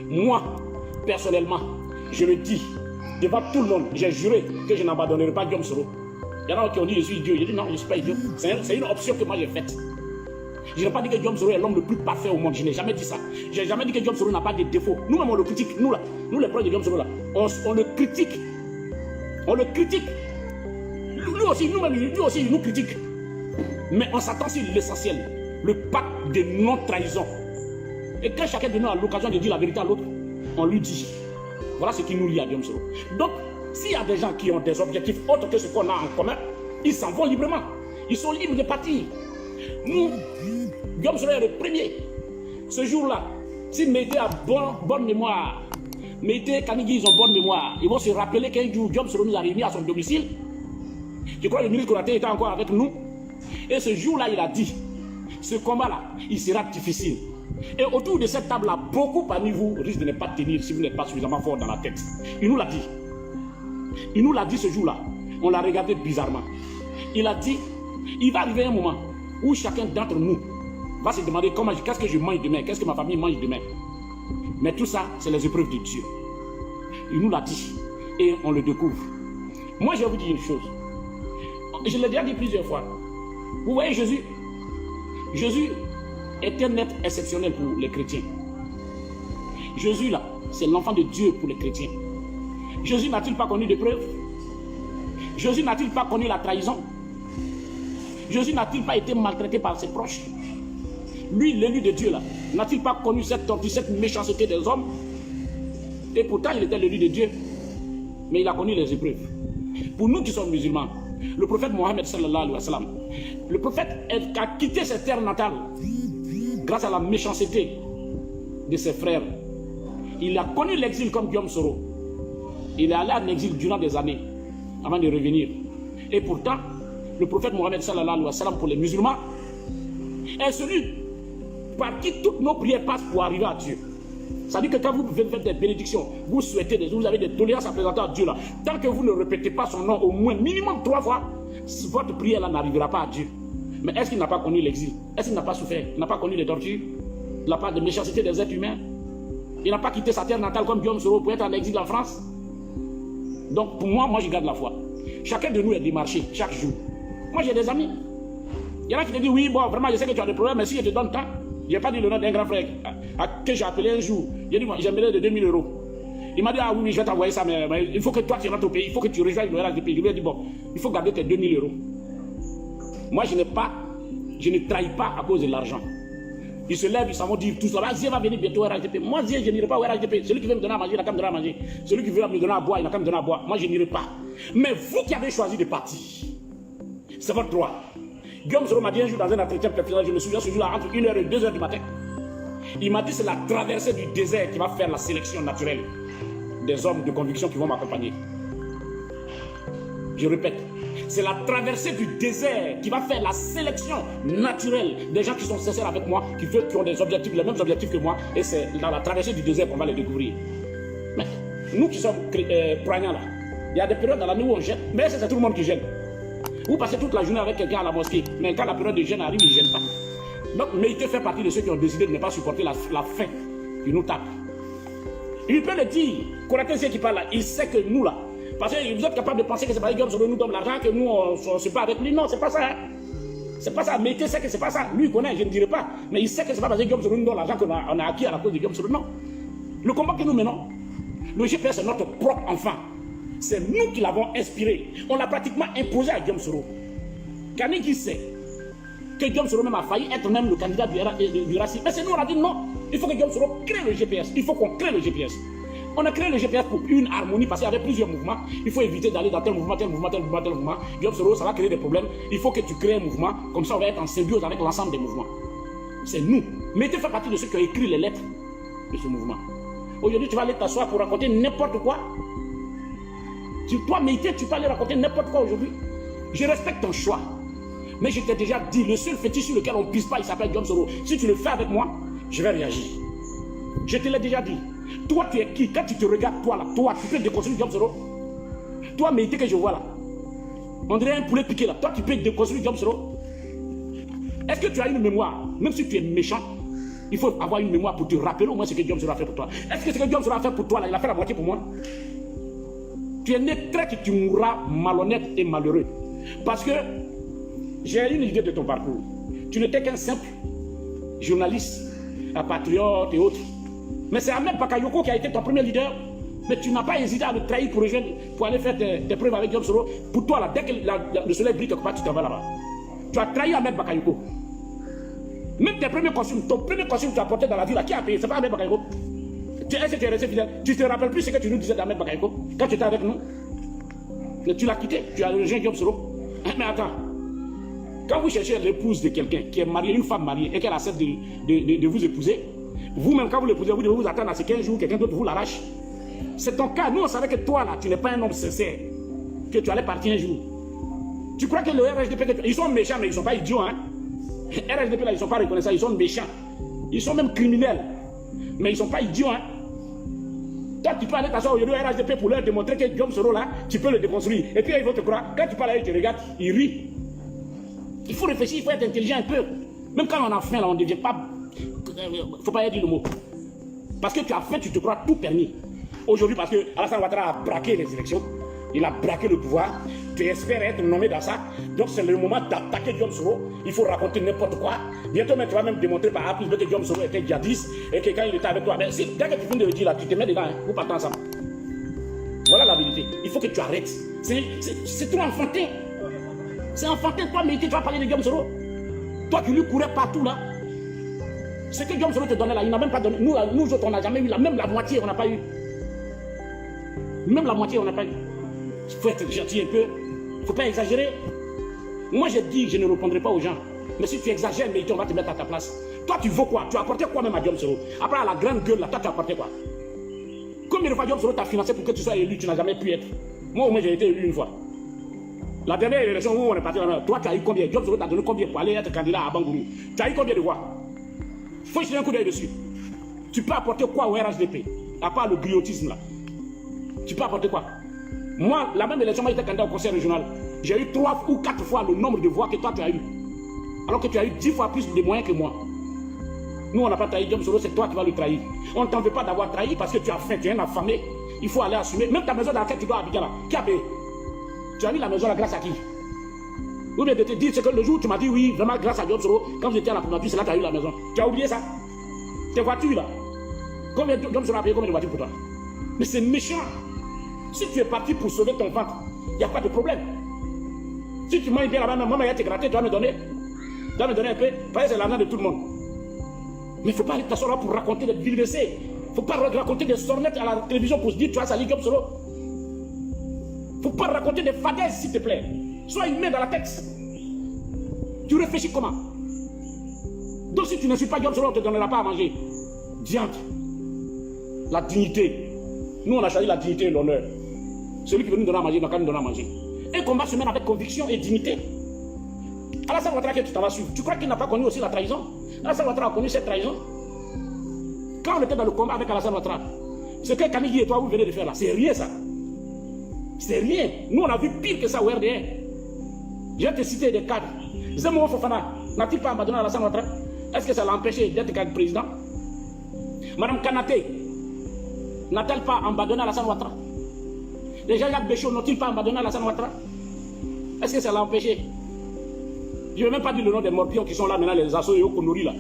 Moi, personnellement, je le dis devant tout le monde, j'ai juré que je n'abandonnerai pas Guillaume Soro. Il y en a qui ont dit je suis idiot. J'ai dit non, je ne suis pas idiot. C'est une option que moi j'ai faite. Je n'ai pas dit que Guillaume Soro est l'homme le plus parfait au monde. Je n'ai jamais dit ça. Je n'ai jamais dit que Guillaume Soro n'a pas de défauts. Nous-mêmes, on le critique. Nous, là, nous les proches de Guillaume Soro, là, on le critique. On le critique. Lui aussi, nous-mêmes, lui aussi, il nous critique. Mais on s'attend sur l'essentiel. Le pacte de non-trahison. Et quand chacun de nous a l'occasion de dire la vérité à l'autre, on lui dit. Voilà ce qui nous lie à Guillaume Soro. Donc, s'il y a des gens qui ont des objectifs autres que ce qu'on a en commun, ils s'en vont librement. Ils sont libres de partir. Nous, Guillaume Soro est le premier. Ce jour-là, si Mété a bonne mémoire, Mété, Kanigui, ils ont bonne mémoire, ils vont se rappeler qu'un jour, Guillaume Soro nous a réunis à son domicile. Je crois que le ministre Konaté était encore avec nous. Et ce jour-là, il a dit, ce combat-là, il sera difficile. Et autour de cette table-là, beaucoup parmi vous risquent de ne pas tenir si vous n'êtes pas suffisamment fort dans la tête. Il nous l'a dit. Il nous l'a dit ce jour-là. On l'a regardé bizarrement. Il a dit, il va arriver un moment où chacun d'entre nous va se demander qu'est-ce que je mange demain, qu'est-ce que ma famille mange demain. Mais tout ça, c'est les épreuves de Dieu. Il nous l'a dit et on le découvre. Moi, je vais vous dire une chose. Je l'ai déjà dit plusieurs fois. Vous voyez Jésus? Jésus est un être exceptionnel pour les chrétiens. Jésus, là, c'est l'enfant de Dieu pour les chrétiens. Jésus n'a-t-il pas connu d'épreuves? Jésus n'a-t-il pas connu la trahison? Jésus n'a-t-il pas été maltraité par ses proches? Lui, l'élu de Dieu, là, n'a-t-il pas connu cette torture, cette méchanceté des hommes? Et pourtant, il était l'élu de Dieu. Mais il a connu les épreuves. Pour nous qui sommes musulmans, le prophète Mohammed sallallahu alayhi wa sallam, le prophète a quitté ses terres natales grâce à la méchanceté de ses frères. Il a connu l'exil comme Guillaume Soro. Il est allé en exil durant des années avant de revenir. Et pourtant, le prophète Mohammed sallallahu alayhi wa sallam pour les musulmans est celui par qui toutes nos prières passent pour arriver à Dieu. Ça dit que quand vous faites des bénédictions, vous souhaitez, vous avez des doléances à présenter à Dieu là, tant que vous ne répétez pas son nom au moins minimum 3 fois, votre prière là n'arrivera pas à Dieu. Mais est-ce qu'il n'a pas connu l'exil? Est-ce qu'il n'a pas souffert? Il n'a pas connu les tortures? Il n'a pas de méchanceté des êtres humains? Il n'a pas quitté sa terre natale comme Guillaume Soro pour être en exil en France? Donc pour moi, je garde la foi. Chacun de nous est démarché chaque jour. Moi j'ai des amis. Il y en a qui te disent oui, bon, vraiment je sais que tu as des problèmes, mais si je te donne tant, je n'ai pas dit le nom d'un grand frère que j'ai appelé un jour. J'ai dit, j'aimerais de 2000 €. Il m'a dit, ah oui, je vais t'envoyer ça, mais il faut que toi tu rentres au pays, il faut que tu rejoignes le RHDP. Je lui ai dit, bon, il faut garder tes 2000 €. Moi, je ne trahis pas à cause de l'argent. Ils se lèvent, ils s'en vont dire tout ça. Zia va venir bientôt au RHDP. Moi, Zia, je n'irai pas au RHDP. Celui qui veut me donner à manger, il n'a qu'à me donner à manger. Celui qui veut me donner à boire, il n'a qu'à me donner à boire. Moi, je n'irai pas. Mais vous qui avez choisi de partir, c'est votre droit. Guillaume Soro m'a dit un jour dans un entretien personnel, je me souviens ce jour-là, entre 1h et 2h du matin. Il m'a dit c'est la traversée du désert qui va faire la sélection naturelle des hommes de conviction qui vont m'accompagner. Je répète, c'est la traversée du désert qui va faire la sélection naturelle des gens qui sont sincères avec moi, qui ont des objectifs, les mêmes objectifs que moi, et c'est dans la traversée du désert qu'on va les découvrir. Mais nous qui sommes croyants là, il y a des périodes dans l'année où on gêne, mais c'est tout le monde qui gêne. Vous passez toute la journée avec quelqu'un à la mosquée, mais quand la période de jeûne arrive, il ne gêne pas. Donc, Méité fait partie de ceux qui ont décidé de ne pas supporter la faim qui nous tape. Il peut le dire, Konaté qui parle là, il sait que nous là, parce que vous êtes capable de penser que c'est parce que Guillaume Soro nous donne l'argent que nous on ne se bat avec lui. Non, c'est pas ça. Hein. C'est pas ça. Méité sait que c'est pas ça. Lui il connaît, je ne dirais pas. Mais il sait que c'est pas parce que Guillaume Soro nous donne l'argent qu'on a acquis à la cause de Guillaume Soro. Non. Le combat que nous menons, le GPS c'est notre propre enfant. C'est nous qui l'avons inspiré. On l'a pratiquement imposé à Guillaume Soro. Kanigui sait que Guillaume Soro même a failli être même le candidat du racisme. Mais c'est nous, on a dit non. Il faut que Guillaume Soro crée le GPS. Il faut qu'on crée le GPS. On a créé le GPS pour une harmonie parce qu'il y avait plusieurs mouvements. Il faut éviter d'aller dans tel mouvement, tel mouvement, tel mouvement, tel mouvement. Guillaume Soro, ça va créer des problèmes. Il faut que tu crées un mouvement. Comme ça, on va être en symbiose avec l'ensemble des mouvements. C'est nous. Mété fait partie de ceux qui ont écrit les lettres de ce mouvement. Aujourd'hui, tu vas aller t'asseoir pour raconter n'importe quoi. Toi, Méité, tu peux aller raconter n'importe quoi aujourd'hui. Je respecte ton choix. Mais je t'ai déjà dit, le seul fétiche sur lequel on ne pisse pas, il s'appelle Guillaume Soro. Si tu le fais avec moi, je vais réagir. Je te l'ai déjà dit. Toi, tu es qui? Quand tu te regardes, toi là, toi, tu peux déconstruire Guillaume Soro. Toi, Méité que je vois là, on dirait un poulet piqué là. Toi, tu peux déconstruire Guillaume Soro. Est-ce que tu as une mémoire? Même si tu es méchant, Il faut avoir une mémoire pour te rappeler au moins ce que Dieu sera fait pour toi. Est-ce que ce que Dieu sera fait pour toi, là, il a fait la moitié pour moi? Tu es né traître, tu mourras malhonnête et malheureux. Parce que j'ai une idée de ton parcours. Tu n'étais qu'un simple journaliste, un patriote et autres. Mais c'est Ahmed Bakayoko qui a été ton premier leader. Mais tu n'as pas hésité à le trahir pour rejoindre, pour aller faire tes preuves avec Diom Soro. Pour toi, là, dès que le soleil brille quelque part, tu t'en vas là-bas. Tu as trahi Ahmed Bakayoko. Même tes premiers costumes, ton premier costume que tu as porté dans la vie, là, qui a payé? C'est pas Ahmed Bakayoko. Est-ce que tu es resté fidèle? Tu te rappelles plus ce que tu nous disais d'Ahmed Bakayoko quand tu étais avec nous? Mais tu l'as quitté, tu as rejoint Diom Soro. Mais attends, quand vous cherchez l'épouse de quelqu'un qui est marié, une femme mariée, et qu'elle accepte de vous épouser, vous-même, quand vous l'épousez, vous devez vous attendre à ces 15 jours, quelqu'un d'autre vous l'arrache. C'est ton cas. Nous, on savait que toi, là, tu n'es pas un homme sincère, que tu allais partir un jour. Tu crois que le RHDP, ils sont méchants, mais ils ne sont pas idiots, hein? RHDP, là, ils ne sont pas reconnaissants, ils sont méchants. Ils sont même criminels, mais ils ne sont pas idiots, hein? Toi, tu peux aller t'asseoir au RHDP pour leur démontrer que Diom Soro, là, tu peux le déconstruire. Et puis, ils vont te croire. Quand tu parles à eux, tu regardes, ils rient. Il faut réfléchir, il faut être intelligent un peu. Même quand on a faim, là, on ne devient pas... Il ne faut pas dire le mot. Parce que tu as faim, tu te crois tout permis. Aujourd'hui, parce que Alassane Ouattara a braqué les élections, il a braqué le pouvoir, tu espères être nommé dans ça, donc c'est le moment d'attaquer Diom Soro, il faut raconter n'importe quoi. Bientôt, tu vas même démontrer par A plus B que Diom Soro était djihadiste et que quand il était avec toi, ben, dès que tu viens de le dire là, tu te mets dedans, hein, vous partez ensemble. Voilà la vérité. Il faut que tu arrêtes. C'est trop enfantin. C'est enfantin, toi, mais tu vas parler de Diom Soro. Toi qui lui courais partout là. Ce que Diom Soro te donnait là, il n'a même pas donné. Nous autres, on n'a jamais eu, même la moitié, on n'a pas eu. Même la moitié, on n'a pas eu. Il faut être gentil un peu. Il ne faut pas exagérer. Moi, j'ai dit que je ne répondrai pas aux gens. Mais si tu exagères, mais on va te mettre à ta place. Toi, tu veux quoi? Tu as apporté quoi même à Diom Soro? Après, à la grande gueule, là, toi, tu as apporté quoi? Combien de fois Diom Soro t'a financé pour que tu sois élu? Tu n'as jamais pu être. Moi, au moins, j'ai été élu une fois. La dernière élection où on est parti là, toi, tu as eu combien? Diom Soro t'a donné combien pour aller être candidat à Bangourou? Tu as eu combien de voix? Il faut jeter un coup d'œil dessus. Tu peux apporter quoi au RHDP? À part le griotisme là. Tu peux apporter quoi? Moi, la même élection, moi j'étais candidat au conseil régional. J'ai eu 3 ou 4 fois le nombre de voix que toi tu as eu. Alors que tu as eu 10 fois plus de moyens que moi. Nous, on n'a pas trahi Diom Soro, c'est toi qui vas le trahir. On ne t'en veut pas d'avoir trahi parce que tu as faim, tu es un affamé. Il faut aller assumer. Même ta maison dans laquelle tu dois habiter là, qui a payé? Tu as eu la maison là grâce à qui? Ou bien de te dire, c'est que le jour où tu m'as dit oui, vraiment grâce à Diom Soro, quand vous étiez à la primature, c'est là que tu as eu la maison. Tu as oublié ça? Tes voitures là. Combien Diom Soro a payé combien de voitures pour toi? Mais c'est méchant. Si tu es parti pour sauver ton ventre, il n'y a pas de problème. Si tu manges bien là-bas, maman, il va te gratter, tu vas me donner. Tu vas me donner un peu, parce que c'est l'argent de tout le monde. Mais il ne faut pas aller t'asseoir là pour raconter des villes. Il ne faut pas raconter des sornettes à la télévision pour se dire tu as sali Diom Soro. Il ne faut pas raconter des fadaises, s'il te plaît. Sois humain dans la tête. Tu réfléchis comment? Donc si tu ne suis pas Diom Soro, on ne te donnera pas à manger. Diante. La dignité. Nous, on a choisi la dignité et l'honneur. Celui qui veut nous donner à manger, il n'a qu'à nous donner à manger. Un combat se mène avec conviction et dignité. Alassane Ouattara que tu t'en vas suivre. Tu crois qu'il n'a pas connu aussi la trahison? Alassane Ouattara a connu cette trahison. Quand on était dans le combat avec Alassane Ouattara, ce que Camille et toi, vous venez de faire là, c'est rien ça. C'est rien. Nous, on a vu pire que ça au RDR. Je vais te citer des cadres. Zemmour Fofana, n'a-t-il pas abandonné Alassane Ouattara? Est-ce que ça l'a empêché d'être président? Madame Kanaté, n'a-t-elle pas abandonné Alassane Ouattara? Les Jean-Jacques Béchot n'ont-ils pas abandonné Alassane Ouattara? Est-ce que ça l'a empêché? Je ne vais même pas dire le nom des morpions qui sont là maintenant, les assos et au Konori là.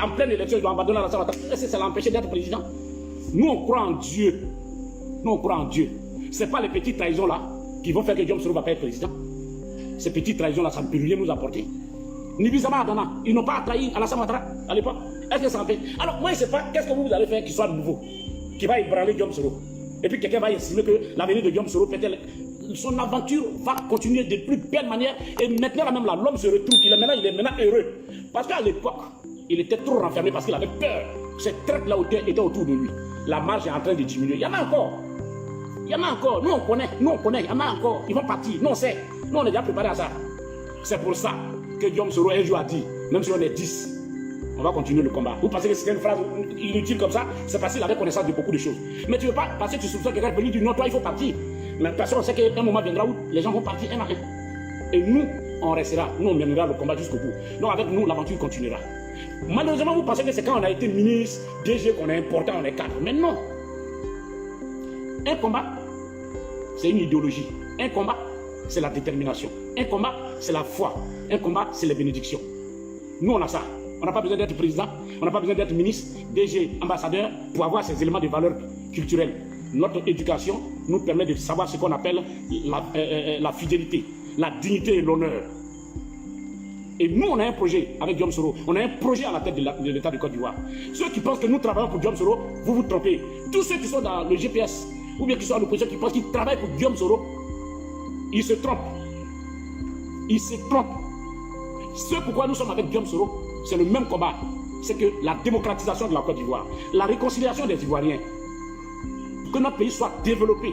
En pleine élection, ils doivent abandonner Alassane Ouattara. Est-ce que ça l'a empêché d'être président? Nous, on croit en Dieu. Nous, on croit en Dieu. Ce n'est pas les petites trahisons là qui vont faire que Diom Soro ne va pas être président. Ces petites trahisons là, ça ne peut rien nous apporter. Nibizama Adana, ils n'ont pas trahi Alassane Ouattara à l'époque. Est-ce que ça empêche? Alors, moi, je ne sais pas, qu'est-ce que vous allez faire qui soit nouveau, qui va ébranler Diom Soro? Et puis quelqu'un va estimer que l'avenir de Diom Soro, peut-être son aventure va continuer de plus belle manière. Et maintenant, là même là, l'homme se retrouve. Il est maintenant heureux. Parce qu'à l'époque, il était trop renfermé parce qu'il avait peur. Cette traite là était autour de lui. La marge est en train de diminuer. Il y en a encore. Il y en a encore. Nous, on connaît. Il y en a encore. Ils vont partir. Nous, on sait. Nous, on est déjà préparé à ça. C'est pour ça que Diom Soro un jour a dit, même si on est 10, on va continuer le combat. Vous pensez que c'est une phrase inutile comme ça? C'est parce qu'il avait connaissance de beaucoup de choses. Mais tu ne veux pas passer, tu soupçonnes quelqu'un peut lui dire non, toi il faut partir. Mais de toute façon, on sait qu'un moment viendra où les gens vont partir un à un. Et nous, on restera, nous on mènera le combat jusqu'au bout. Donc avec nous, l'aventure continuera. Malheureusement, vous pensez que c'est quand on a été ministre, DG, qu'on est important, on est cadre. Mais non. Un combat, c'est une idéologie. Un combat, c'est la détermination. Un combat, c'est la foi. Un combat, c'est les bénédictions. Nous, on a ça. On n'a pas besoin d'être président, on n'a pas besoin d'être ministre, DG, ambassadeur, pour avoir ces éléments de valeur culturelle. Notre éducation nous permet de savoir ce qu'on appelle la fidélité, la dignité et l'honneur. Et nous, on a un projet avec Guillaume Soro. On a un projet à la tête de l'État de Côte d'Ivoire. Ceux qui pensent que nous travaillons pour Guillaume Soro, vous vous trompez. Tous ceux qui sont dans le GPS, ou bien qui sont à l'opposition, qui pensent qu'ils travaillent pour Guillaume Soro, ils se trompent. Ils se trompent. Ce pourquoi nous sommes avec Guillaume Soro, c'est le même combat. C'est que la démocratisation de la Côte d'Ivoire, la réconciliation des Ivoiriens, que notre pays soit développé.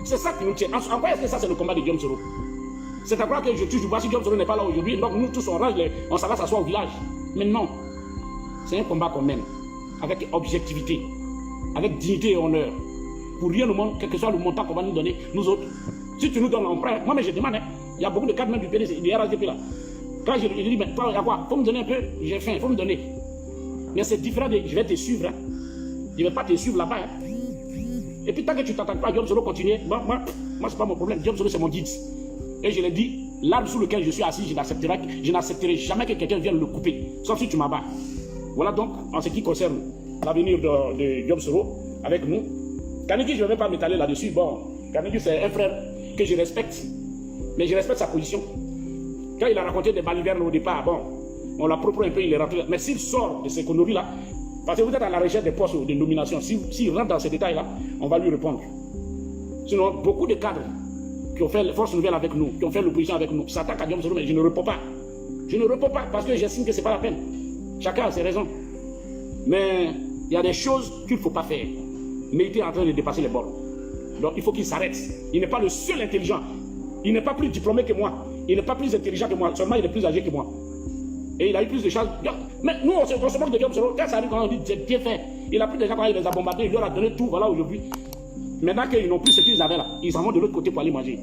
C'est ça qui nous tient. En quoi est-ce que ça, c'est le combat de Guillaume Soro? C'est à croire que je touche du bois si Guillaume Soro n'est pas là aujourd'hui, donc nous tous on s'en va s'asseoir au village. Mais non. C'est un combat qu'on mène, avec objectivité, avec dignité et honneur. Pour rien au monde, quel que soit le montant qu'on va nous donner, nous autres. Si tu nous donnes, on prend. Moi, mais je demande, hein, il y a beaucoup de cadres même du PDC, du RHDP là. Quand je dis, mais toi, il y a quoi? Faut me donner un peu, j'ai faim, faut me donner. Mais c'est différent de, je vais te suivre. Hein. Je ne vais pas te suivre là-bas. Hein. Et puis tant que tu ne t'attends pas, Guillaume Soro continue. Moi c'est pas mon problème. Guillaume Soro, c'est mon guide. Et je l'ai dit, l'arbre sous lequel je suis assis, je n'accepterai jamais que quelqu'un vienne le couper, sauf si tu m'abats. Voilà donc, en ce qui concerne l'avenir de Guillaume Soro, avec nous. Kaniki, je ne vais pas m'étaler là-dessus. Bon, Kaniki, c'est un frère que je respecte, mais je respecte sa position. Quand il a raconté des balivernes au départ, bon, on l'a propre un peu, il est rentré. Mais s'il sort de ces conneries-là, parce que vous êtes à la recherche des postes de nomination, s'il rentre dans ces détails-là, on va lui répondre. Sinon, beaucoup de cadres qui ont fait les forces nouvelles avec nous, qui ont fait l'opposition avec nous, s'attaquent à Guillaume Soro, mais je ne réponds pas. Je ne réponds pas parce que j'estime que ce n'est pas la peine. Chacun a ses raisons. Mais il y a des choses qu'il ne faut pas faire. Mais il est en train de dépasser les bornes. Donc il faut qu'il s'arrête. Il n'est pas le seul intelligent. Il n'est pas plus diplômé que moi. Il n'est pas plus intelligent que moi. Seulement, il est plus âgé que moi. Et il a eu plus de chances. Mais nous, on se moque de Guillaume Soro. Quand ça arrive, quand on dit c'est bien fait. Il a pris des gens quand il les a bombardés. Il leur a donné tout. Voilà aujourd'hui. Maintenant qu'ils n'ont plus ce qu'ils avaient là, ils s'en vont de l'autre côté pour aller manger.